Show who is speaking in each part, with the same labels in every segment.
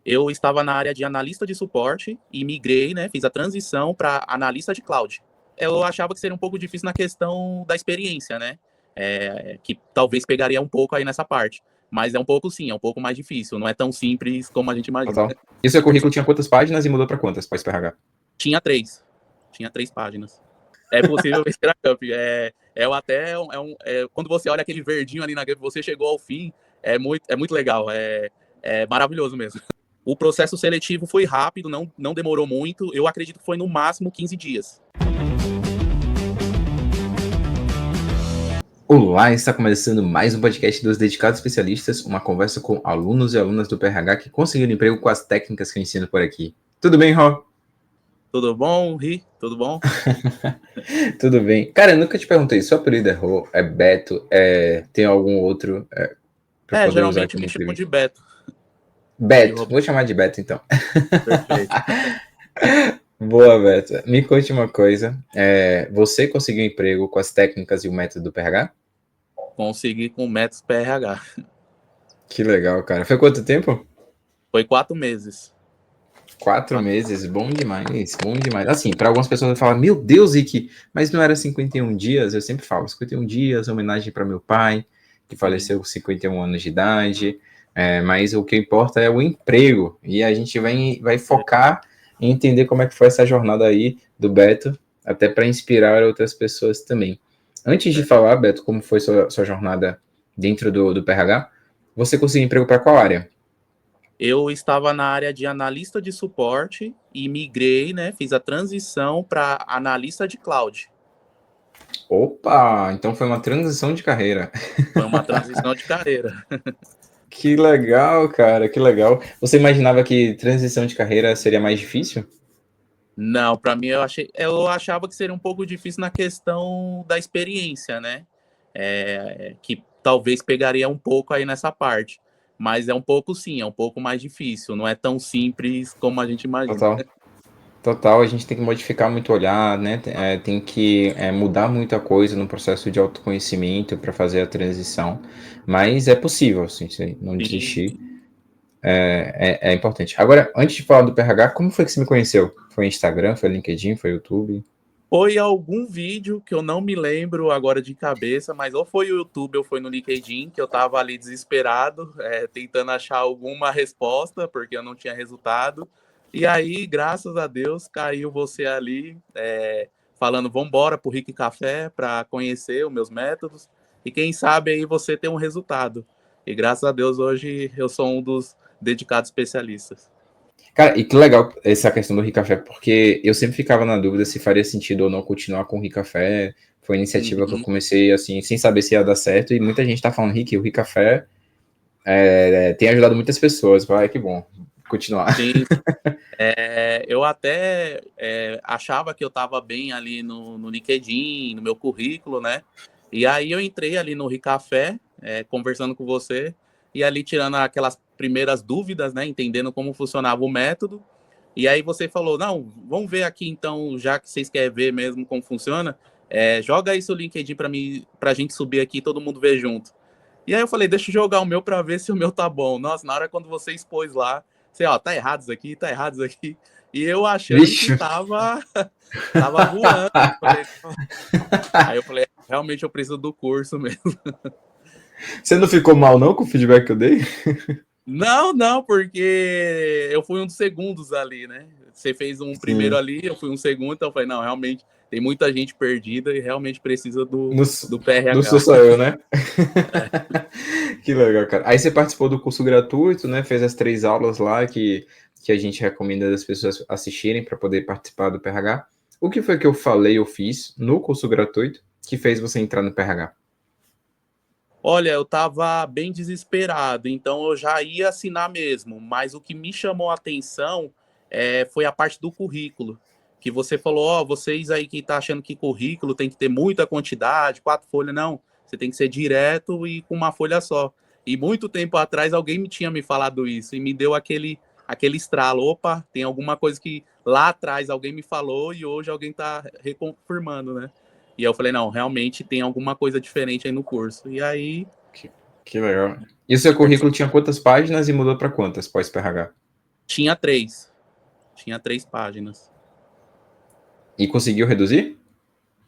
Speaker 1: Eu estava na área de analista de suporte e migrei, né? Fiz a transição para analista de cloud. Eu achava que seria um pouco difícil na questão da experiência, né? Que talvez pegaria um pouco aí nessa parte. Mas é um pouco sim, é um pouco mais difícil. Não é tão simples como a gente imagina.
Speaker 2: Total. E o seu currículo tinha quantas páginas e mudou para quantas pós-PRH?
Speaker 1: Tinha três. Tinha 3 páginas. É possível vencer a Cup. Quando você olha aquele verdinho ali na Cup, você chegou ao fim, é muito legal. É maravilhoso mesmo. O processo seletivo foi rápido, não demorou muito. Eu acredito que foi no máximo 15 dias.
Speaker 2: Olá, está começando mais um podcast dos Dedicados Especialistas, uma conversa com alunos e alunas do PRH que conseguiram emprego com as técnicas que eu ensino por aqui. Tudo bem, Ró?
Speaker 1: Tudo bom, Ri? Tudo bom?
Speaker 2: Tudo bem. Cara, eu nunca te perguntei, seu apelido é Rô, é Beto, tem algum outro para poder usar
Speaker 1: Geralmente
Speaker 2: aqui
Speaker 1: me
Speaker 2: no
Speaker 1: chamam
Speaker 2: Twitter?
Speaker 1: de Beto. De
Speaker 2: Beto,
Speaker 1: Roberto.
Speaker 2: vou chamar de Beto então.
Speaker 1: Perfeito.
Speaker 2: Boa, Beto. Me conte uma coisa, você conseguiu emprego com as técnicas e o método do PRH?
Speaker 1: Consegui com métodos PRH.
Speaker 2: Que legal, cara. Foi quanto tempo?
Speaker 1: Foi 4 meses.
Speaker 2: 4 meses, bom demais, bom demais. Assim, para algumas pessoas falar, meu Deus, Rick, mas não era 51 dias? Eu sempre falo, 51 dias, homenagem para meu pai, que faleceu com 51 anos de idade, mas o que importa é o emprego, e a gente vai focar em entender como é que foi essa jornada aí do Beto, até para inspirar outras pessoas também. Antes de falar, Beto, como foi sua jornada dentro do PRH, você conseguiu emprego para qual área?
Speaker 1: Eu estava na área de analista de suporte e migrei, né? Fiz a transição para analista de cloud.
Speaker 2: Opa, então foi uma transição de carreira.
Speaker 1: Foi uma transição de carreira.
Speaker 2: Que legal, cara, que legal. Você imaginava que transição de carreira seria mais difícil?
Speaker 1: Não, para mim eu achava que seria um pouco difícil na questão da experiência, né? Que talvez pegaria um pouco aí nessa parte. Mas é um pouco sim, é um pouco mais difícil. Não é tão simples como a gente imagina.
Speaker 2: Total. Total, a gente tem que modificar muito o olhar, né? Tem que mudar muita coisa no processo de autoconhecimento para fazer a transição. Mas é possível, assim, se não
Speaker 1: Sim,
Speaker 2: desistir,
Speaker 1: sim.
Speaker 2: é importante. Agora, antes de falar do PRH, como foi que você me conheceu? Foi Instagram, foi LinkedIn, foi YouTube?
Speaker 1: Foi algum vídeo que eu não me lembro agora de cabeça, mas ou foi o YouTube ou foi no LinkedIn, que eu tava ali desesperado, tentando achar alguma resposta, porque eu não tinha resultado. E aí, graças a Deus, caiu você ali, falando, vambora pro Rick Café para conhecer os meus métodos. E quem sabe aí você tem um resultado. E graças a Deus, hoje eu sou um dos dedicados especialistas.
Speaker 2: Cara, e que legal essa questão do Ricafé, porque eu sempre ficava na dúvida se faria sentido ou não continuar com o Ricafé. Foi uma iniciativa que eu
Speaker 1: Uhum.
Speaker 2: comecei, assim, sem saber se ia dar certo, e muita gente tá falando, Rick, o Ricafé tem ajudado muitas pessoas. Vai, que bom. Continuar.
Speaker 1: Sim. Eu até achava que eu estava bem ali no LinkedIn, no meu currículo, né? E aí eu entrei ali no Ricafé, conversando com você, e ali tirando aquelas primeiras dúvidas, né? Entendendo como funcionava o método. E aí você falou, não, vamos ver aqui então, já que vocês querem ver mesmo como funciona, joga aí seu LinkedIn para mim, para a gente subir aqui e todo mundo ver junto. E aí eu falei, deixa eu jogar o meu para ver se o meu tá bom. Nossa, na hora quando você expôs lá, você, ó, tá errado isso aqui, tá errado isso aqui. E eu achando que
Speaker 2: Vixe.
Speaker 1: tava voando. Aí eu falei, realmente eu preciso do curso mesmo.
Speaker 2: Você não ficou mal, não, com o feedback que eu dei?
Speaker 1: Não, não, porque eu fui um dos segundos ali, né? Você fez um primeiro
Speaker 2: Sim.
Speaker 1: ali, eu fui um segundo, então eu falei, não, realmente tem muita gente perdida e realmente precisa do,
Speaker 2: Não,
Speaker 1: do
Speaker 2: não sou
Speaker 1: PRH.
Speaker 2: só eu, né? Que legal, cara. Aí você participou do curso gratuito, né? Fez as 3 aulas lá que a gente recomenda das pessoas assistirem para poder participar do PRH. O que foi que eu falei, eu fiz no curso gratuito que fez você entrar no PRH?
Speaker 1: Olha, eu estava bem desesperado, então eu já ia assinar mesmo, mas o que me chamou a atenção foi a parte do currículo, que você falou, ó, vocês aí que tá achando que currículo tem que ter muita quantidade, 4 folhas, não, você tem que ser direto e com uma folha só. E muito tempo atrás alguém me tinha me falado isso e me deu aquele estralo, opa, tem alguma coisa que lá atrás alguém me falou e hoje alguém está reconfirmando, né? E eu falei, não, realmente tem alguma coisa diferente aí no curso. E aí.
Speaker 2: Que legal. E o seu currículo tinha quantas páginas e mudou para quantas pós-PRH?
Speaker 1: Tinha 3. Tinha 3 páginas.
Speaker 2: E conseguiu reduzir?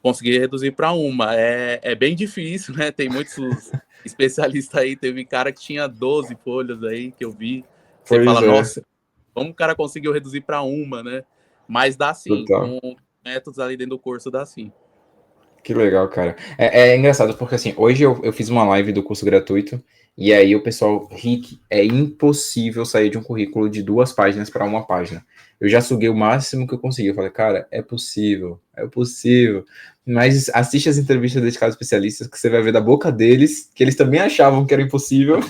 Speaker 1: Consegui reduzir para uma. É bem difícil, né? Tem muitos especialistas aí. Teve cara que tinha 12 folhas aí que eu vi. Você
Speaker 2: Pois
Speaker 1: fala,
Speaker 2: é,
Speaker 1: nossa, como o cara conseguiu reduzir para uma, né? Mas dá sim.
Speaker 2: total.
Speaker 1: Com métodos ali dentro do curso, dá sim.
Speaker 2: Que legal, cara. É engraçado porque, assim, hoje eu fiz uma live do curso gratuito e aí o pessoal, Rick, é impossível sair de um currículo de 2 páginas para uma página. Eu já suguei o máximo que eu consegui. Eu falei, cara, é possível, é possível. Mas assiste as entrevistas desses casos especialistas que você vai ver da boca deles que eles também achavam que era impossível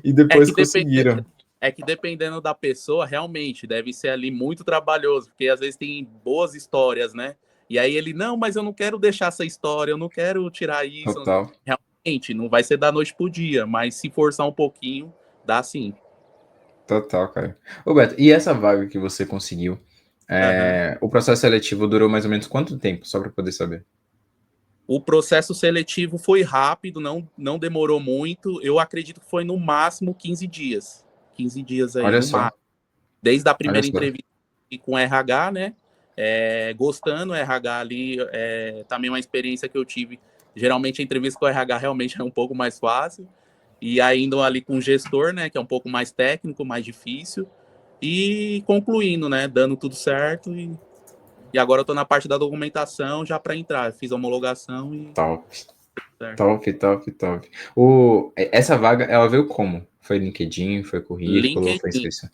Speaker 2: e
Speaker 1: É
Speaker 2: depois
Speaker 1: que,
Speaker 2: conseguiram.
Speaker 1: é que dependendo da pessoa, realmente, deve ser ali muito trabalhoso, porque às vezes tem boas histórias, né? E aí ele, não, mas eu não quero deixar essa história, eu não quero tirar isso.
Speaker 2: Total.
Speaker 1: Realmente, não vai ser da noite pro dia, mas se forçar um pouquinho, dá sim.
Speaker 2: Total, cara. Ô, Beto, e essa vaga que você conseguiu?
Speaker 1: Aham.
Speaker 2: O processo seletivo durou mais ou menos quanto tempo? Só para poder saber.
Speaker 1: O processo seletivo foi rápido, não demorou muito. Eu acredito que foi no máximo 15 dias. 15 dias aí,
Speaker 2: Olha
Speaker 1: no
Speaker 2: só,
Speaker 1: máximo. Desde a
Speaker 2: olha
Speaker 1: primeira
Speaker 2: só.
Speaker 1: entrevista com o RH, né? Gostando, o RH ali, também uma experiência que eu tive. Geralmente a entrevista com o RH realmente é um pouco mais fácil. E ainda ali com o gestor, né? Que é um pouco mais técnico, mais difícil. E concluindo, né? Dando tudo certo. E agora eu tô na parte da documentação já para entrar. Fiz a homologação e
Speaker 2: Top,
Speaker 1: certo.
Speaker 2: top, top, top. Essa vaga, ela veio como? Foi LinkedIn, foi currículo, foi
Speaker 1: LinkedIn.
Speaker 2: inscrição?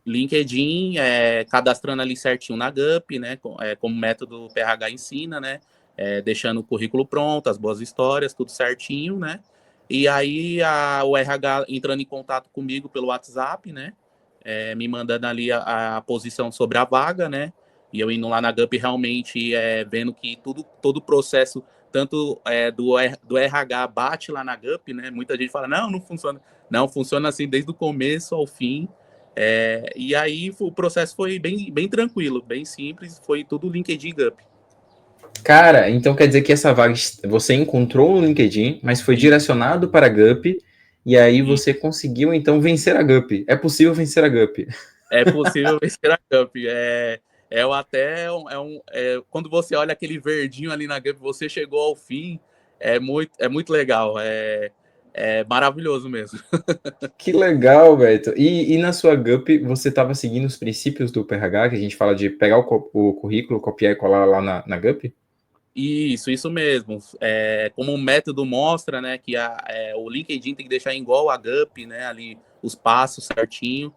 Speaker 1: LinkedIn, cadastrando ali certinho na GUP, né? Como método PH ensina, né? Deixando o currículo pronto, as boas histórias, tudo certinho, né? E aí o RH entrando em contato comigo pelo WhatsApp, né? Me mandando ali a posição sobre a vaga, né? E eu indo lá na GUP realmente vendo que todo o processo, tanto do RH bate lá na GUP, né? Muita gente fala, não funciona. Não, funciona assim desde o começo ao fim. E aí o processo foi bem tranquilo, bem simples, foi tudo LinkedIn GUP.
Speaker 2: Cara, então quer dizer que essa vaga você encontrou no LinkedIn, mas foi
Speaker 1: E,
Speaker 2: direcionado para a GUP, e aí
Speaker 1: e
Speaker 2: você conseguiu então vencer a GUP. É possível vencer a GUP.
Speaker 1: é possível vencer a GUP. Quando você olha aquele verdinho ali na GUP, você chegou ao fim, é muito legal, é maravilhoso mesmo.
Speaker 2: Que legal, Beto. E na sua GUP, você estava seguindo os princípios do PRH, que a gente fala de pegar o currículo, copiar e colar lá na GUP?
Speaker 1: Isso mesmo. Como o método mostra, né, que o LinkedIn tem que deixar igual a GUP, né, ali os passos certinho.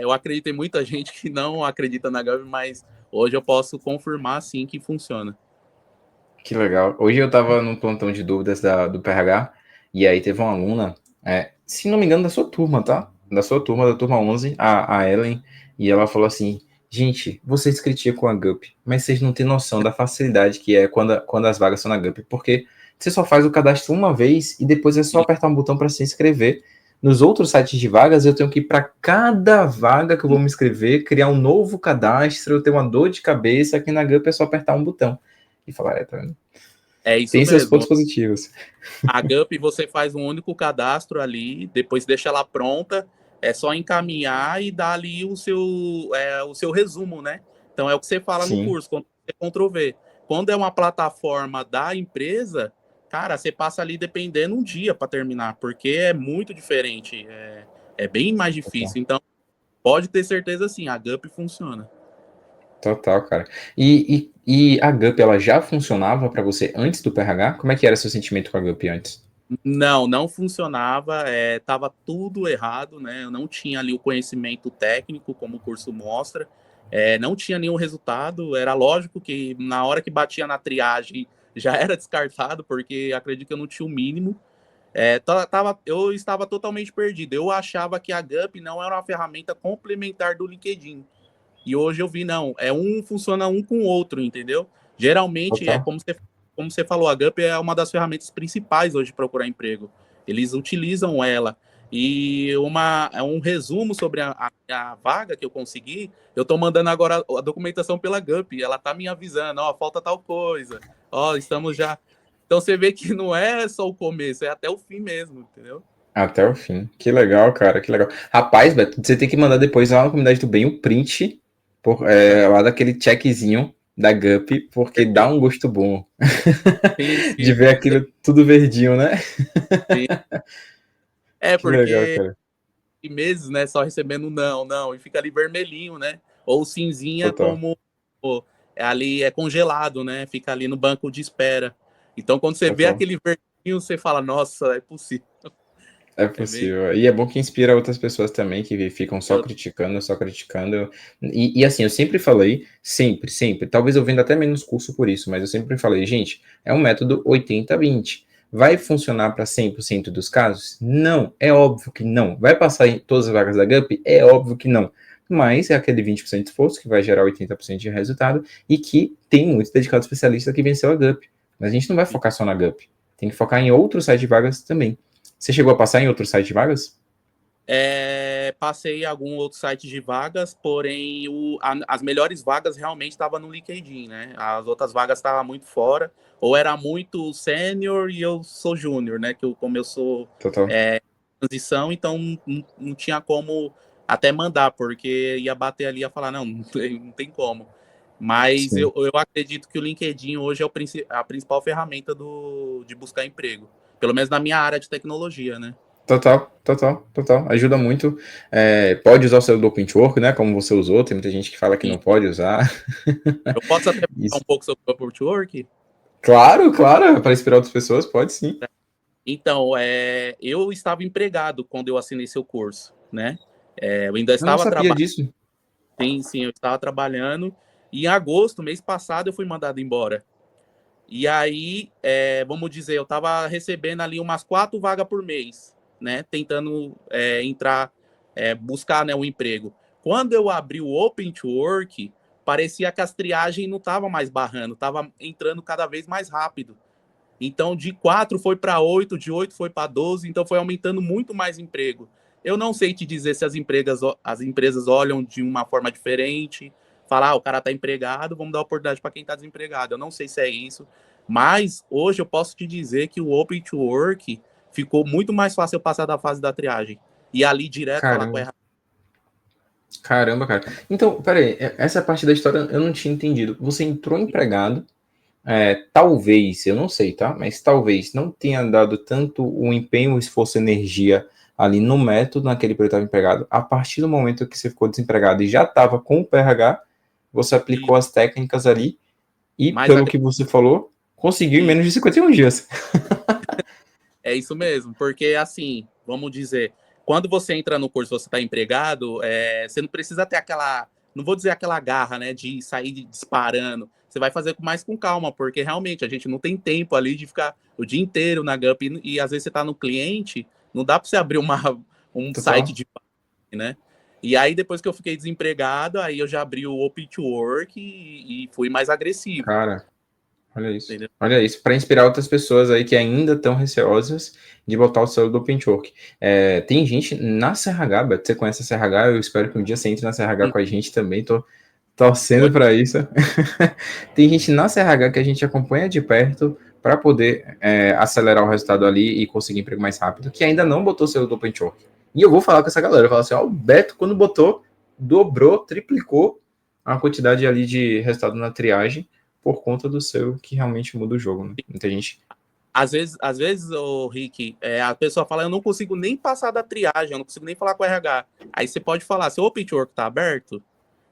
Speaker 1: Eu acredito em muita gente que não acredita na GUP, mas hoje eu posso confirmar sim que funciona.
Speaker 2: Que legal. Hoje eu estava num plantão de dúvidas do PRH, e aí teve uma aluna, se não me engano, da sua turma, tá? Da sua turma, da turma 11, a Ellen, e ela falou assim: gente, vocês criticam a GUP, mas vocês não têm noção da facilidade que é quando as vagas são na GUP, porque você só faz o cadastro uma vez e depois é só
Speaker 1: E,
Speaker 2: apertar um botão para se inscrever. Nos outros sites de vagas, eu tenho que ir para cada vaga que eu vou me inscrever, criar um novo cadastro, eu tenho uma dor de cabeça. Aqui na GUP é só apertar um botão. E falar, tá vendo?
Speaker 1: é isso
Speaker 2: Tem seus pontos
Speaker 1: mesmo.
Speaker 2: positivos.
Speaker 1: A GUP você faz um único cadastro ali, depois deixa ela pronta, é só encaminhar e dar ali o seu resumo, né? Então é o que você fala no
Speaker 2: Sim,
Speaker 1: curso, quando você Ctrl+V. Quando é uma plataforma da empresa, cara, você passa ali dependendo um dia para terminar, porque é muito diferente, é bem mais
Speaker 2: total,
Speaker 1: difícil. Então pode ter certeza sim, a GUP funciona.
Speaker 2: total, cara. E a GUP, ela já funcionava para você antes do PRH? Como é que era seu sentimento com a GUP antes?
Speaker 1: Não funcionava, estava tudo errado, né? Eu não tinha ali o conhecimento técnico, como o curso mostra, não tinha nenhum resultado. Era lógico que na hora que batia na triagem já era descartado, porque acredito que eu não tinha o mínimo. Eu estava totalmente perdido. Eu achava que a GUP não era uma ferramenta complementar do LinkedIn. E hoje eu vi, não, funciona um com o outro, entendeu? Geralmente,
Speaker 2: Total.
Speaker 1: como você falou, a GUP é uma das ferramentas principais hoje de procurar emprego. Eles utilizam ela. E um resumo sobre a vaga que eu consegui, eu estou mandando agora a documentação pela GUP, ela está me avisando, ó, falta tal coisa, ó, estamos já. Então você vê que não é só o começo, é até o fim mesmo, entendeu?
Speaker 2: Até o fim. Que legal, cara, que legal. Rapaz, Beto, você tem que mandar depois lá na comunidade do bem o print lá daquele checkzinho da Gup, porque dá
Speaker 1: Perfeito.
Speaker 2: um gosto bom
Speaker 1: Sim,
Speaker 2: de
Speaker 1: sim,
Speaker 2: ver aquilo tudo verdinho, né?
Speaker 1: sim. É,
Speaker 2: Que legal,
Speaker 1: porque
Speaker 2: cara.
Speaker 1: meses, né, só recebendo não, não, e fica ali vermelhinho, né? Ou cinzinha
Speaker 2: Total,
Speaker 1: como pô, ali é congelado, né? Fica ali no banco de espera. Então, quando você vê
Speaker 2: total.
Speaker 1: aquele verdinho, você fala, nossa, é possível.
Speaker 2: É
Speaker 1: É bem.
Speaker 2: possível. E é bom que inspira outras pessoas também que ficam só
Speaker 1: Eu,
Speaker 2: criticando, só criticando. E assim, eu sempre falei, sempre, sempre, talvez eu venda até menos curso por isso, mas eu sempre falei, gente, é um método 80-20. Vai funcionar para 100% dos casos? Não, é óbvio que não. Vai passar em todas as vagas da GUP? É óbvio que não. Mas é aquele 20% de esforço que vai gerar 80% de resultado e que tem muitos dedicados especialistas que venceu a GUP. Mas a gente não vai focar só na GUP. Tem que focar em outros sites de vagas também. Você chegou a passar em outro site de vagas?
Speaker 1: passei em algum outro site de vagas, porém as melhores vagas realmente estavam no LinkedIn, né? As outras vagas estavam muito fora, ou era muito sênior e eu sou júnior, né? Como eu sou
Speaker 2: Total.
Speaker 1: transição, então não tinha como até mandar, porque ia bater ali e ia falar, não, não tem como. Mas
Speaker 2: Sim.
Speaker 1: eu acredito que o LinkedIn hoje é a principal ferramenta de buscar emprego, pelo menos na minha área de tecnologia, né?
Speaker 2: Total, total, total. Ajuda muito. Pode usar o seu do Printwork, né? Como você usou. Tem muita gente que fala que não pode usar.
Speaker 1: Eu posso até falar
Speaker 2: Isso.
Speaker 1: um pouco sobre o Upwork?
Speaker 2: Claro, claro. Para inspirar outras pessoas, pode sim.
Speaker 1: Então, eu estava empregado quando eu assinei seu curso, né? Eu ainda
Speaker 2: Eu não
Speaker 1: estava
Speaker 2: sabia
Speaker 1: trabalhando,
Speaker 2: disso.
Speaker 1: sim, sim, eu estava trabalhando, e em agosto, mês passado, eu fui mandado embora. E aí, vamos dizer, eu estava recebendo ali umas 4 vagas por mês, né? Tentando entrar, buscar, né, um emprego. Quando eu abri o Open to Work, parecia que as triagens não estavam mais barrando, estava entrando cada vez mais rápido. Então, de 4 foi para 8, de 8 foi para 12, então foi aumentando muito mais emprego. Eu não sei te dizer se as empresas olham de uma forma diferente, falar, o cara está empregado, vamos dar oportunidade para quem está desempregado. Eu não sei se é isso, mas hoje eu posso te dizer que o Open to Work ficou muito mais fácil eu passar da fase da triagem. E ali direto falar com a
Speaker 2: Caramba,
Speaker 1: RH.
Speaker 2: caramba, cara. Então, peraí, essa parte da história eu não tinha entendido. Você entrou empregado, talvez, eu não sei, tá? Mas talvez não tenha dado tanto o empenho, o esforço, energia ali no método naquele período que estava empregado. A partir do momento que você ficou desempregado e já estava com o PRH, você
Speaker 1: E
Speaker 2: aplicou as técnicas ali e,
Speaker 1: mais
Speaker 2: pelo que você falou, conseguiu em
Speaker 1: agressivo.
Speaker 2: menos de 51 dias.
Speaker 1: É isso mesmo, porque assim, vamos dizer, quando você entra no curso, você está empregado, você não precisa ter aquela, não vou dizer aquela garra, né, de sair disparando. Você vai fazer mais com calma, porque realmente a gente não tem tempo ali de ficar o dia inteiro na Gup e às vezes você está no cliente, não dá para você abrir um site
Speaker 2: Total.
Speaker 1: de, né? E aí depois que eu fiquei desempregado, aí eu já abri o Open to Work e fui mais agressivo,
Speaker 2: Cara, olha isso.
Speaker 1: entendeu?
Speaker 2: Olha isso, para inspirar outras pessoas aí que ainda estão receosas de botar o selo do Pentwork. Tem gente na CRH, Beto, você conhece a CRH, eu espero que um dia você entre na CRH com a gente também, tô torcendo para isso. Tem gente na CRH que a gente acompanha de perto para poder acelerar o resultado ali e conseguir emprego mais rápido, que ainda não botou o selo do Pentwork. E eu vou falar com essa galera, eu falo assim, ó, o Beto quando botou, dobrou, triplicou a quantidade ali de resultado na triagem, por conta do seu que realmente muda o jogo, né? Muita gente.
Speaker 1: Às vezes, o Rick, a pessoa fala, eu não consigo nem passar da triagem, eu não consigo nem falar com o RH. Aí você pode falar, seu Open to Work tá aberto?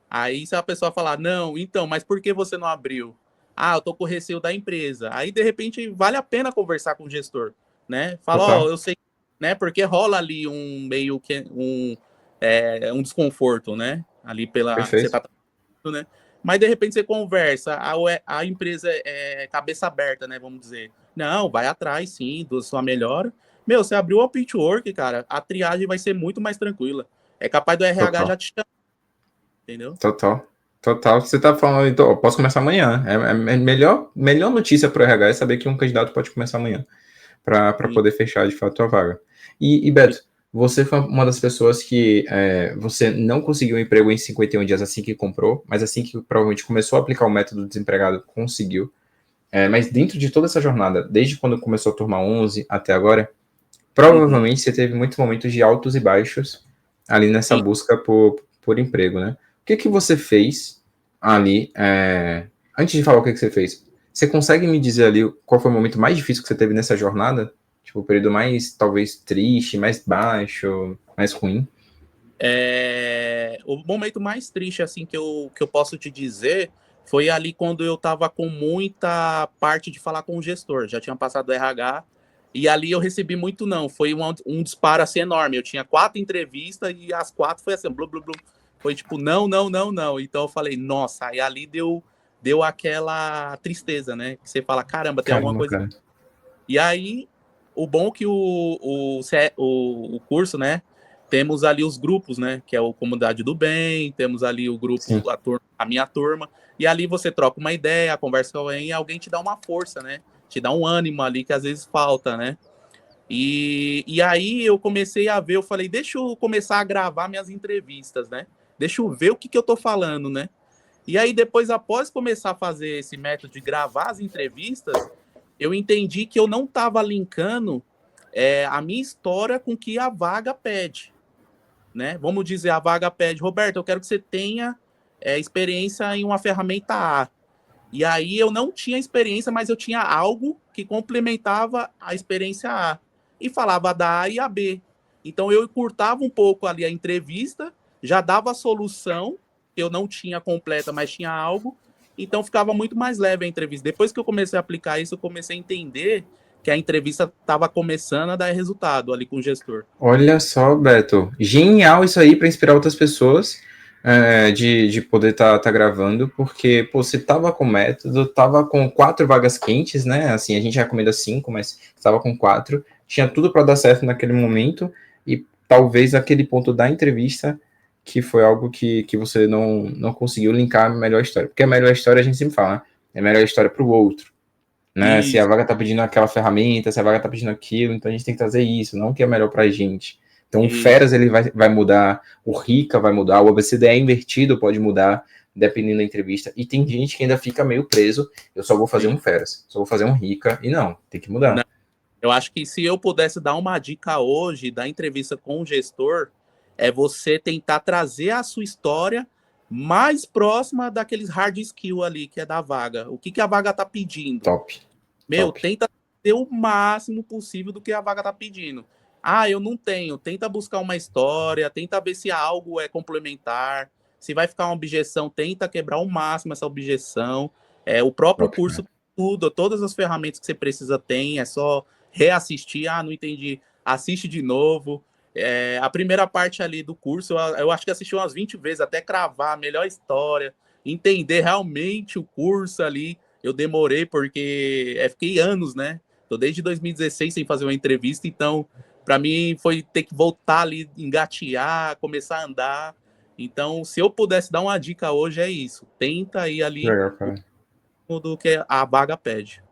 Speaker 1: Aí se a pessoa falar, não, então, mas por que você não abriu? Ah, eu tô com receio da empresa. Aí, de repente, vale a pena conversar com o gestor, né? Fala, ó,
Speaker 2: Total.
Speaker 1: eu sei, né? Porque rola ali um meio que um desconforto, né? Ali pela. Você
Speaker 2: Perfeito.
Speaker 1: tá né? Mas de repente você conversa, a empresa é cabeça aberta, né? Vamos dizer. Não, vai atrás, sim, da sua melhora. Meu, você abriu o Upwork, cara, a triagem vai ser muito mais tranquila. É capaz do RH
Speaker 2: Total.
Speaker 1: já te chamar, entendeu?
Speaker 2: Total. Total. Você tá falando, então, posso começar amanhã. Melhor notícia para o RH é saber que um candidato pode começar amanhã, para
Speaker 1: Sim,
Speaker 2: poder fechar de fato a vaga. E Beto, você foi uma das pessoas que você não conseguiu um emprego em 51 dias assim que comprou, mas assim que provavelmente começou a aplicar o método desempregado, conseguiu. Mas dentro de toda essa jornada, desde quando começou a turma 11 até agora,
Speaker 1: Uhum.
Speaker 2: Provavelmente você teve muitos momentos de altos e baixos ali nessa
Speaker 1: Sim.
Speaker 2: busca por emprego, né? O que que você fez ali? Antes de falar o que que você fez, você consegue me dizer ali qual foi o momento mais difícil que você teve nessa jornada? Tipo, o período mais, talvez, triste, mais baixo, mais ruim?
Speaker 1: O momento mais triste assim que eu posso te dizer foi ali quando eu estava com muita parte de falar com o gestor. Já tinha passado do RH e ali eu recebi muito não. Foi um disparo assim enorme. Eu tinha 4 entrevistas e as 4 foi assim, blu, blu, blu. Foi tipo, não, não, não, não. Então eu falei, nossa, aí ali deu aquela tristeza, né? Que você fala, caramba, tem alguma
Speaker 2: Caramba,
Speaker 1: coisa.
Speaker 2: cara.
Speaker 1: E aí, o bom que o curso, né? Temos ali os grupos, né? Que é o Comunidade do Bem, temos ali o
Speaker 2: Sim.
Speaker 1: grupo, a minha turma, e ali você troca uma ideia, conversa com alguém e alguém te dá uma força, né? Te dá um ânimo ali que às vezes falta, né? E aí eu comecei a ver, eu falei, deixa eu começar a gravar minhas entrevistas, né? Deixa eu ver o que eu tô falando, né? E aí depois, após começar a fazer esse método de gravar as entrevistas, eu entendi que eu não estava linkando a minha história com o que a vaga pede, né? Vamos dizer, a vaga pede, Roberto, eu quero que você tenha experiência em uma ferramenta A. E aí eu não tinha experiência, mas eu tinha algo que complementava a experiência A. E falava da A e a B. Então eu encurtava um pouco ali a entrevista, já dava a solução, que eu não tinha completa, mas tinha algo. Então ficava muito mais leve a entrevista. Depois que eu comecei a aplicar isso, eu comecei a entender que a entrevista estava começando a dar resultado ali com o gestor.
Speaker 2: Olha só, Beto. Genial isso aí para inspirar outras pessoas de poder tá gravando, porque pô, você tava com método, tava com 4 vagas quentes, né? Assim, a gente recomenda 5, mas tava com 4. Tinha tudo para dar certo naquele momento, e talvez aquele ponto da entrevista que foi algo que você não conseguiu linkar a melhor história. Porque a melhor história a gente sempre fala, né? É a melhor história para o outro, né? Se a
Speaker 1: Isso,
Speaker 2: vaga tá pedindo aquela ferramenta, se a vaga tá pedindo aquilo, então a gente tem que trazer isso, não o que é melhor pra gente. Então o
Speaker 1: isso.
Speaker 2: Feras ele vai mudar, o Rica vai mudar, o ABCDE é invertido pode mudar, dependendo da entrevista. E tem gente que ainda fica meio preso, eu só vou fazer
Speaker 1: Sim.
Speaker 2: um Feras, só vou fazer um Rica, e não, tem que
Speaker 1: Não,
Speaker 2: mudar.
Speaker 1: eu acho que se eu pudesse dar uma dica hoje da entrevista com o gestor, é você tentar trazer a sua história mais próxima daqueles hard skill ali, que é da vaga. O que a vaga tá pedindo?
Speaker 2: Top,
Speaker 1: Meu,
Speaker 2: top.
Speaker 1: tenta ter o máximo possível do que a vaga tá pedindo. Ah, eu não tenho. Tenta buscar uma história, tenta ver se algo é complementar. Se vai ficar uma objeção, tenta quebrar ao máximo essa objeção. O próprio
Speaker 2: Top,
Speaker 1: curso,
Speaker 2: cara.
Speaker 1: tudo, todas as ferramentas que você precisa tem, é só reassistir. Ah, não entendi. Assiste de novo. A primeira parte ali do curso, eu acho que assisti umas 20 vezes, até cravar a melhor história, entender realmente o curso ali. Eu demorei porque fiquei anos, né? Tô desde 2016 sem fazer uma entrevista, então para mim foi ter que voltar ali, engatear, começar a andar. Então, se eu pudesse dar uma dica hoje, é isso. Tenta ir ali
Speaker 2: Legal,
Speaker 1: o
Speaker 2: cara.
Speaker 1: do que a vaga pede.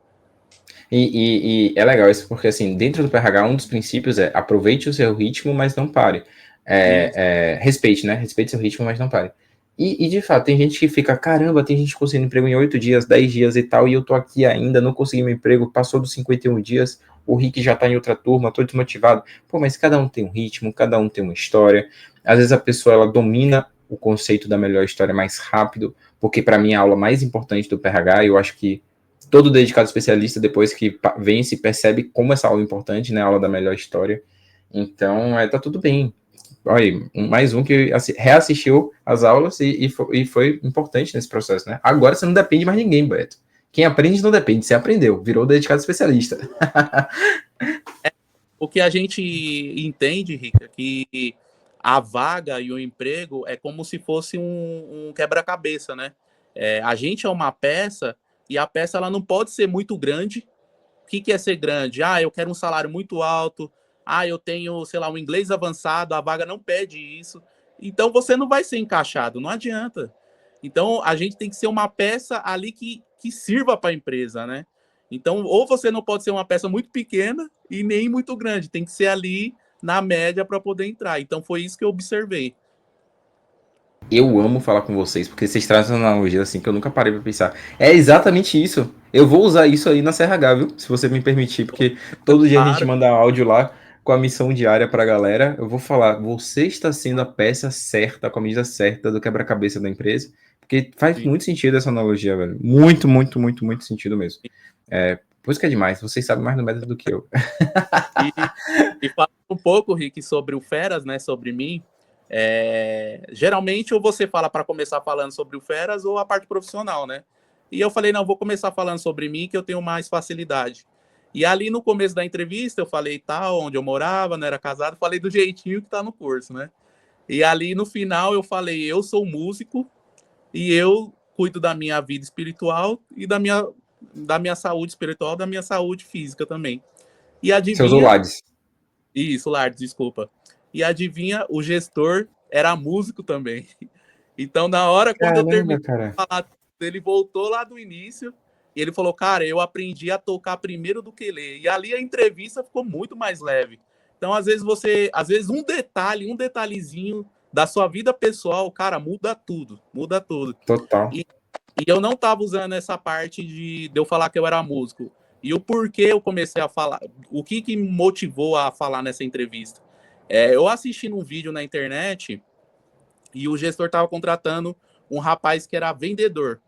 Speaker 2: E é legal isso, porque assim, dentro do PRH, um dos princípios é aproveite o seu ritmo, mas não pare.
Speaker 1: Isso.
Speaker 2: Respeite, né? Respeite seu ritmo, mas não pare. E de fato, tem gente que fica, caramba, tem gente conseguindo emprego em 8 dias, 10 dias e tal, e eu tô aqui ainda, não consegui meu emprego, passou dos 51 dias, o Rick já tá em outra turma, tô desmotivado. Pô, mas cada um tem um ritmo, cada um tem uma história. Às vezes a pessoa, ela domina o conceito da melhor história mais rápido, porque para mim a aula mais importante do PRH, eu acho que todo dedicado especialista, depois que vem, se percebe como essa aula é importante, né? A aula da melhor história. Então, tá tudo bem. Olha, mais um que reassistiu as aulas e foi importante nesse processo, né? Agora você não depende mais de ninguém, Beto. Quem aprende não depende, você aprendeu, virou dedicado especialista.
Speaker 1: O que a gente entende, Rica, é que a vaga e o emprego é como se fosse um quebra-cabeça, né? A gente é uma peça e a peça ela não pode ser muito grande. O que é ser grande? Ah, eu quero um salário muito alto. Ah, eu tenho, sei lá, um inglês avançado. A vaga não pede isso. Então você não vai ser encaixado, não adianta. Então a gente tem que ser uma peça ali que sirva para a empresa, né? Então, ou você não pode ser uma peça muito pequena e nem muito grande, tem que ser ali na média para poder entrar. Então foi isso que eu observei.
Speaker 2: Eu amo falar com vocês, porque vocês trazem uma analogia assim que eu nunca parei pra pensar. É exatamente isso. Eu vou usar isso aí na CRH, viu? Se você me permitir, porque todo dia a gente
Speaker 1: Claro,
Speaker 2: manda áudio lá com a missão diária pra galera, eu vou falar, você está sendo a peça certa, com a medida certa do quebra-cabeça da empresa, porque faz
Speaker 1: Sim.
Speaker 2: muito sentido essa analogia, velho. Muito, muito, muito, muito sentido mesmo. Por isso que é demais, vocês sabem mais do método do que eu.
Speaker 1: E, e falando um pouco, Rick, sobre o Feras, né, sobre mim, geralmente ou você fala para começar falando sobre o Feras ou a parte profissional, né? E eu falei, não, vou começar falando sobre mim que eu tenho mais facilidade. E ali no começo da entrevista eu falei tal, onde eu morava, não era casado, falei do jeitinho que tá no curso, né? E ali no final eu falei, eu sou músico e eu cuido da minha vida espiritual e da minha saúde espiritual, da minha saúde física também. E
Speaker 2: Seus
Speaker 1: adivinha,
Speaker 2: Lades.
Speaker 1: isso, Lard, desculpa. E adivinha, o gestor era músico também. Então, na hora, quando eu terminei
Speaker 2: Caramba,
Speaker 1: de
Speaker 2: cara.
Speaker 1: falar, ele voltou lá do início e ele falou, cara, eu aprendi a tocar primeiro do que ler. E ali a entrevista ficou muito mais leve. Então, às vezes um detalhe, um detalhezinho da sua vida pessoal, cara, muda tudo, muda tudo.
Speaker 2: Total.
Speaker 1: E eu não estava usando essa parte de eu falar que eu era músico. E o porquê eu comecei a falar, o que me motivou a falar nessa entrevista? Eu assisti um vídeo na internet e o gestor estava contratando um rapaz que era vendedor.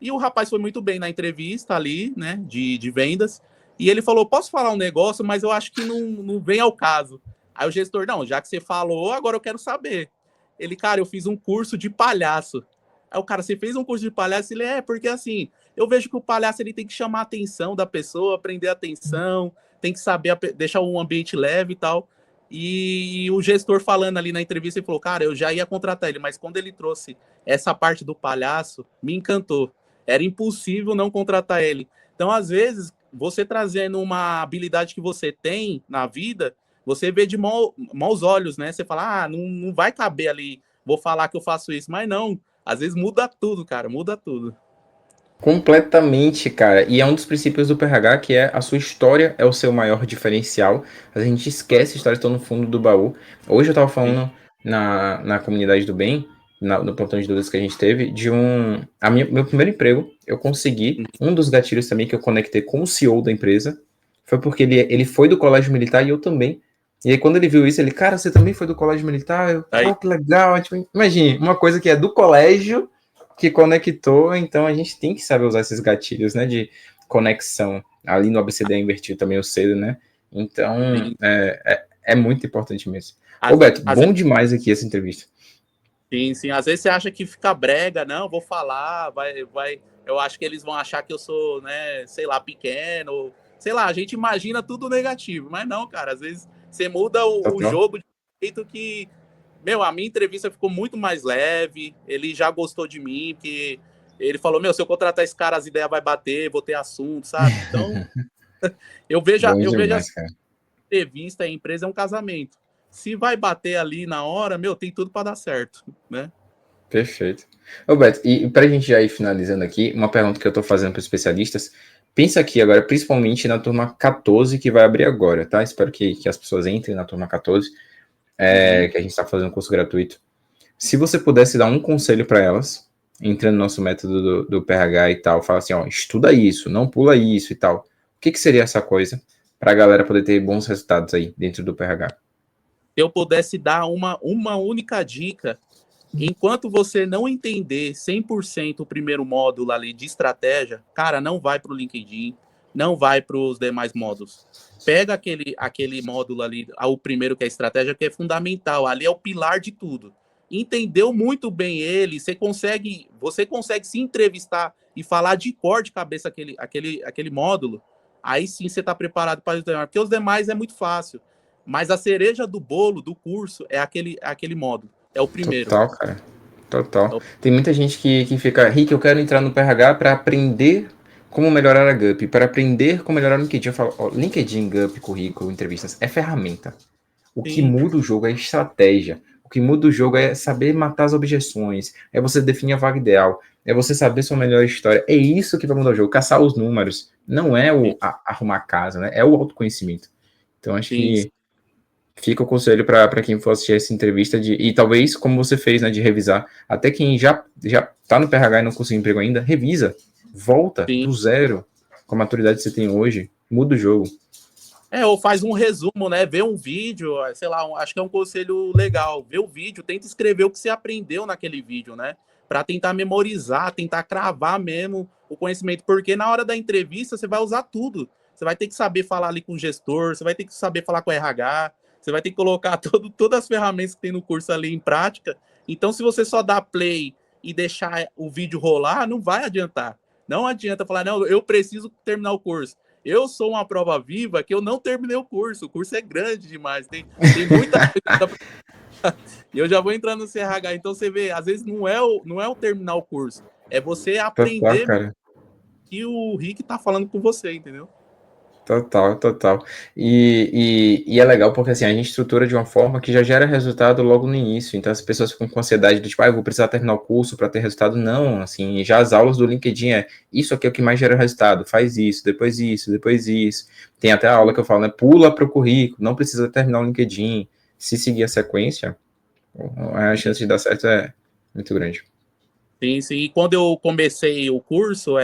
Speaker 1: E o rapaz foi muito bem na entrevista ali, né, de vendas. E ele falou: posso falar um negócio, mas eu acho que não vem ao caso. Aí o gestor, não, já que você falou, agora eu quero saber. Ele, cara, eu fiz um curso de palhaço. Aí o cara, você fez um curso de palhaço? Ele, porque assim, eu vejo que o palhaço ele tem que chamar a atenção da pessoa, prender a atenção, tem que saber deixar o ambiente leve e tal. E o gestor falando ali na entrevista, ele falou, cara, eu já ia contratar ele, mas quando ele trouxe essa parte do palhaço, me encantou. Era impossível não contratar ele. Então, às vezes, você trazendo uma habilidade que você tem na vida, você vê de maus olhos, né? Você fala, não vai caber ali, vou falar que eu faço isso. Mas não, às vezes muda tudo, cara, muda tudo.
Speaker 2: Completamente, cara. E é um dos princípios do PRH que é a sua história é o seu maior diferencial. A gente esquece histórias que estão no fundo do baú. Hoje eu tava
Speaker 1: Sim,
Speaker 2: falando na comunidade do bem, no plantão de dúvidas que a gente teve, meu primeiro emprego, eu consegui, um dos gatilhos também que eu conectei com o CEO da empresa, foi porque ele foi do colégio militar e eu também. E aí quando ele viu isso, ele, cara, você também foi do colégio militar? Eu,
Speaker 1: aí,
Speaker 2: pô, que legal. Tipo, imagine, uma coisa que é do colégio que conectou, então a gente tem que saber usar esses gatilhos, né, de conexão. Ali no ABCD é invertido também o cedo, né? Então,
Speaker 1: sim.
Speaker 2: é muito importante mesmo. Ô,
Speaker 1: Às,
Speaker 2: Beto,
Speaker 1: às
Speaker 2: bom demais aqui essa entrevista.
Speaker 1: Sim, sim. Às vezes você acha que fica brega, não, vou falar, vai. Eu acho que eles vão achar que eu sou, né, sei lá, pequeno, sei lá, a gente imagina tudo negativo, mas não, cara, às vezes você muda o
Speaker 2: Total.
Speaker 1: jogo de jeito que, meu, a minha entrevista ficou muito mais leve, ele já gostou de mim, porque ele falou, meu, se eu contratar esse cara, as ideias vai bater, vou ter assunto, sabe? Então,
Speaker 2: Bom
Speaker 1: eu vejo
Speaker 2: demais,
Speaker 1: assim,
Speaker 2: cara.
Speaker 1: entrevista em empresa é um casamento. Se vai bater ali na hora, meu, tem tudo para dar certo, né?
Speaker 2: Perfeito. Ô, Beto, e para a gente já ir finalizando aqui, uma pergunta que eu estou fazendo para os especialistas. Pensa aqui agora, principalmente na turma 14 que vai abrir agora, tá? Espero que as pessoas entrem na turma 14,
Speaker 1: Uhum.
Speaker 2: que a gente está fazendo curso gratuito. Se você pudesse dar um conselho para elas, entrando no nosso método do PRH e tal, fala assim, ó, estuda isso, não pula isso e tal. O que seria essa coisa para a galera poder ter bons resultados aí dentro do PRH?
Speaker 1: Eu pudesse dar uma única dica, enquanto você não entender 100% o primeiro módulo ali de estratégia, cara, não vai para o LinkedIn, não vai para os demais módulos. Pega aquele módulo ali, o primeiro que é estratégia, que é fundamental, ali é o pilar de tudo. Entendeu muito bem ele, você consegue se entrevistar e falar de cor de cabeça aquele módulo, aí sim você está preparado para os demais, porque os demais é muito fácil. Mas a cereja do bolo do curso é aquele módulo. É o primeiro.
Speaker 2: Total, cara.
Speaker 1: É
Speaker 2: Total.
Speaker 1: o-
Speaker 2: Tem muita gente que fica, Rick, eu quero entrar no PRH para aprender como melhorar a GUP, para aprender como melhorar o LinkedIn. Eu falo, ó, LinkedIn, GUP, currículo, entrevistas, é ferramenta. O que
Speaker 1: Sim,
Speaker 2: muda o jogo é estratégia. O que muda o jogo é saber matar as objeções. É você definir a vaga ideal. É você saber sua melhor história. É isso que vai mudar o jogo. Caçar os números. Não é
Speaker 1: sim,
Speaker 2: arrumar casa, né? É o autoconhecimento. Então, acho
Speaker 1: sim,
Speaker 2: que fica o conselho para quem for assistir essa entrevista e talvez, como você fez, né, de revisar. Até quem já tá no PRH e não conseguiu emprego ainda, revisa. Volta
Speaker 1: sim.
Speaker 2: do zero com a maturidade que você tem hoje. Muda o jogo.
Speaker 1: Ou faz um resumo, né? Vê um vídeo, sei lá, acho que é um conselho legal. Vê o vídeo, tenta escrever o que você aprendeu naquele vídeo, né? Para tentar memorizar, tentar cravar mesmo o conhecimento, porque na hora da entrevista você vai usar tudo. Você vai ter que saber falar ali com o gestor, você vai ter que saber falar com o RH, você vai ter que colocar todas as ferramentas que tem no curso ali em prática. Então, se você só dá play e deixar o vídeo rolar, não vai adiantar. Não adianta falar, não, eu preciso terminar o curso. Eu sou uma prova viva que eu não terminei o curso é grande demais, tem muita coisa. E eu já vou entrar no CRH, então você vê, às vezes não é o terminar o curso, é você
Speaker 2: Total,
Speaker 1: aprender
Speaker 2: cara.
Speaker 1: que o Rick tá falando com você, entendeu?
Speaker 2: Total, total. E é legal porque assim, a gente estrutura de uma forma que já gera resultado logo no início. Então as pessoas ficam com ansiedade do tipo, eu vou precisar terminar o curso para ter resultado. Não, assim, já as aulas do LinkedIn isso aqui é o que mais gera resultado. Faz isso, depois isso, depois isso. Tem até a aula que eu falo, né? Pula para o currículo, não precisa terminar o LinkedIn. Se seguir a sequência, a chance de dar certo é muito grande.
Speaker 1: Sim, sim. E quando eu comecei o curso,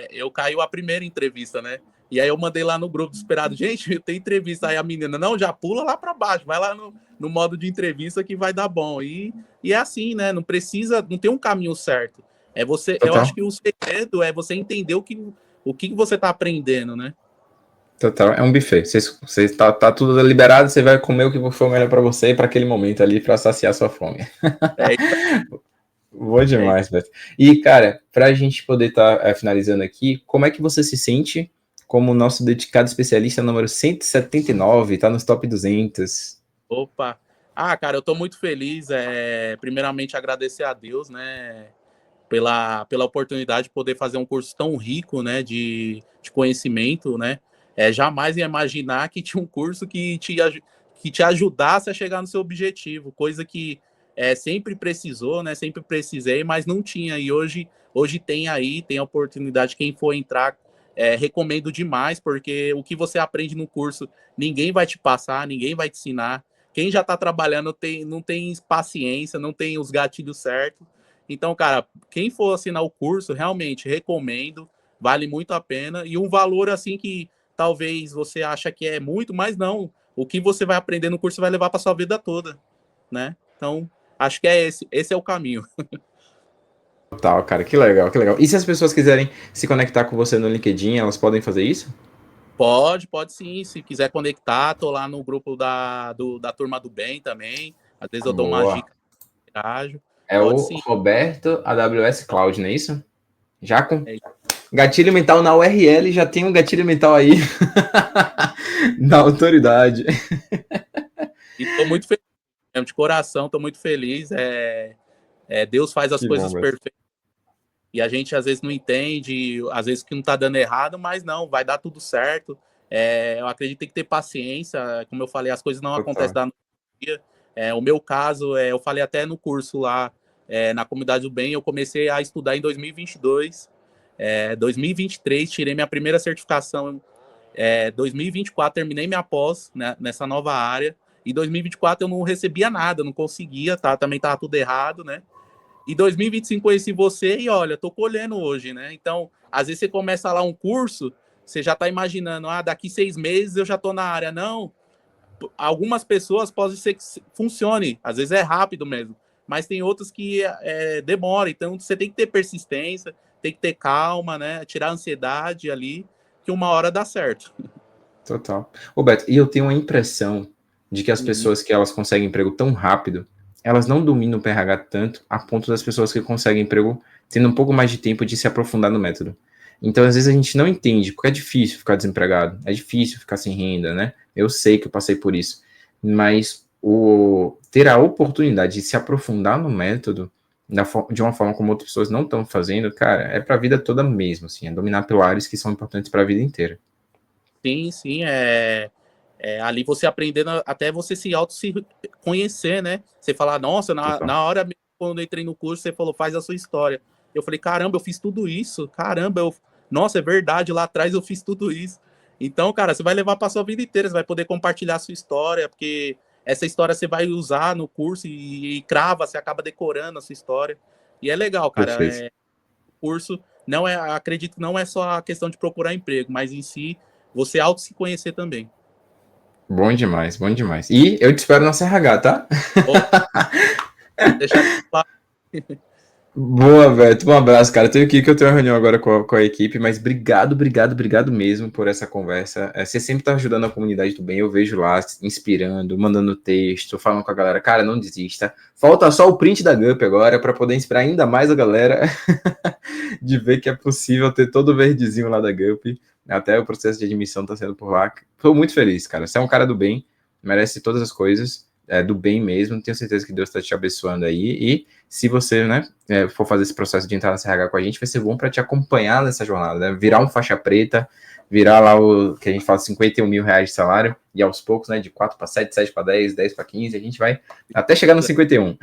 Speaker 1: eu caiu a primeira entrevista, né? E aí eu mandei lá no grupo desesperado, gente, tem entrevista. Aí a menina, não, já pula lá para baixo, vai lá no modo de entrevista que vai dar bom. E é assim, né? Não precisa, não tem um caminho certo. Eu
Speaker 2: Total.
Speaker 1: acho que o segredo é você entender o que você está aprendendo, né?
Speaker 2: Total, é um buffet. Você tá tudo liberado, você vai comer o que for melhor para você para aquele momento ali, para saciar sua fome.
Speaker 1: É,
Speaker 2: Boa
Speaker 1: é,
Speaker 2: demais, Beto. E, cara, para a gente poder estar finalizando aqui, como é que você se sente como nosso dedicado especialista número 179, tá nos top 200?
Speaker 1: opa. Ah, cara, eu tô muito feliz. Primeiramente, agradecer a Deus, né? Pela oportunidade de poder fazer um curso tão rico, né, de conhecimento, né? Jamais ia imaginar que tinha um curso que te ajudasse a chegar no seu objetivo, coisa que sempre precisou, né? Sempre precisei, mas não tinha. E hoje tem aí, tem a oportunidade. Quem for entrar, recomendo demais, porque o que você aprende no curso, ninguém vai te passar, ninguém vai te ensinar. Quem já está trabalhando não tem paciência, não tem os gatilhos certos. Então, cara, quem for assinar o curso, realmente recomendo, vale muito a pena. E um valor assim que talvez você acha que é muito, mas não. O que você vai aprender no curso vai levar para sua vida toda, né? Então, acho que esse é o caminho.
Speaker 2: Total, cara, que legal, que legal. E se as pessoas quiserem se conectar com você no LinkedIn, elas podem fazer isso?
Speaker 1: Pode sim. Se quiser conectar, tô lá no grupo da Turma do Bem também. Às vezes eu dou uma
Speaker 2: Boa.
Speaker 1: dica, interajo.
Speaker 2: É
Speaker 1: Pode
Speaker 2: o
Speaker 1: sim.
Speaker 2: Roberto AWS Cloud, não é isso? Já com
Speaker 1: É,
Speaker 2: gatilho mental na URL, já tem um gatilho mental aí da autoridade.
Speaker 1: e tô muito feliz, de coração, tô muito feliz. Deus faz as
Speaker 2: Que bom,
Speaker 1: coisas
Speaker 2: Beto.
Speaker 1: perfeitas. E a gente às vezes não entende, às vezes que não tá dando errado, mas não, vai dar tudo certo. Eu acredito que tem que ter paciência. Como eu falei, as coisas não acontecem
Speaker 2: Total.
Speaker 1: da noite ao dia. O meu caso, eu falei até no curso lá, na Comunidade do Bem, eu comecei a estudar em 2022. 2023, tirei minha primeira certificação. 2024, terminei minha pós, né, nessa nova área. Em 2024 eu não recebia nada, não conseguia, tá? Também tava tudo errado, né? E 2025 conheci você e olha, tô colhendo hoje, né? Então, às vezes você começa lá um curso, você já tá imaginando, daqui 6 meses eu já tô na área. Não, algumas pessoas podem ser que funcione, às vezes é rápido mesmo, mas tem outras que demora. Então, você tem que ter persistência, tem que ter calma, né? Tirar a ansiedade ali, que uma hora dá certo.
Speaker 2: Total. Ô, Beto, e eu tenho a impressão de que as
Speaker 1: Uhum.
Speaker 2: pessoas que elas conseguem emprego tão rápido, elas não dominam o PH tanto a ponto das pessoas que conseguem emprego tendo um pouco mais de tempo de se aprofundar no método. Então, às vezes a gente não entende, porque é difícil ficar desempregado, é difícil ficar sem renda, né? Eu sei que eu passei por isso, mas ter a oportunidade de se aprofundar no método de uma forma como outras pessoas não estão fazendo, cara, é para a vida toda mesmo, assim, é dominar pilares que são importantes para a vida inteira.
Speaker 1: Sim, sim, ali você aprendendo até você se conhecer, né? Você falar, nossa,
Speaker 2: Total.
Speaker 1: na hora mesmo, quando eu entrei no curso, você falou, faz a sua história. Eu falei, caramba, eu fiz tudo isso, caramba, nossa, é verdade, lá atrás eu fiz tudo isso. Então, cara, você vai levar para sua vida inteira, você vai poder compartilhar a sua história, porque essa história você vai usar no curso e crava, você acaba decorando a sua história. E é legal, cara.
Speaker 2: Perfeito.
Speaker 1: O curso não acredito que não é só a questão de procurar emprego, mas em si você auto se conhecer também.
Speaker 2: Bom demais, bom demais. E eu te espero na CRH, tá?
Speaker 1: Ou deixar claro.
Speaker 2: Boa, Beto. Um abraço, cara. Tenho que ir, que eu tenho uma reunião agora com a equipe, mas obrigado, obrigado, obrigado mesmo por essa conversa. Você sempre tá ajudando a comunidade do bem, eu vejo lá, inspirando, mandando texto, falando com a galera, cara, não desista. Falta só o print da Gup agora para poder inspirar ainda mais a galera de ver que é possível ter todo o verdezinho lá da Gup. Até o processo de admissão tá sendo por lá. Tô muito feliz, cara. Você é um cara do bem, merece todas as coisas, do bem mesmo. Tenho certeza que Deus tá te abençoando aí. E se você, né, for fazer esse processo de entrar na CRH com a gente, vai ser bom para te acompanhar nessa jornada, né? Virar um faixa preta, virar lá o que a gente fala 51 mil reais de salário, e aos poucos, né, de 4 para 7, 7 para 10, 10 para 15, a gente vai até chegar no 51.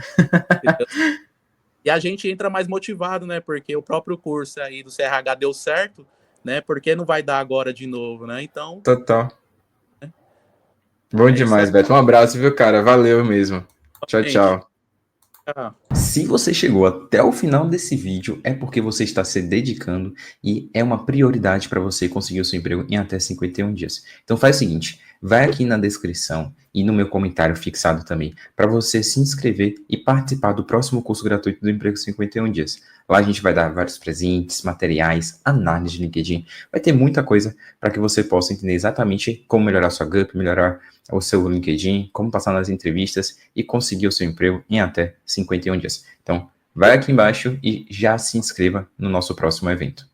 Speaker 1: E a gente entra mais motivado, né? Porque o próprio curso aí do CRH deu certo, né? Porque não vai dar agora de novo, né? Então,
Speaker 2: Total. Bom
Speaker 1: é isso aí.
Speaker 2: demais, Beto. Um abraço, viu, cara? Valeu mesmo. Tchau,
Speaker 1: Gente.
Speaker 2: tchau. Se você chegou até o final desse vídeo, é porque você está se dedicando e é uma prioridade para você conseguir o seu emprego em até 51 dias. Então faz o seguinte, vai aqui na descrição e no meu comentário fixado também, para você se inscrever e participar do próximo curso gratuito do Emprego 51 Dias. Lá a gente vai dar vários presentes, materiais, análise de LinkedIn, vai ter muita coisa para que você possa entender exatamente como melhorar sua GUP, melhorar o seu LinkedIn, como passar nas entrevistas e conseguir o seu emprego em até 51 dias. Então, vai aqui embaixo e já se inscreva no nosso próximo evento.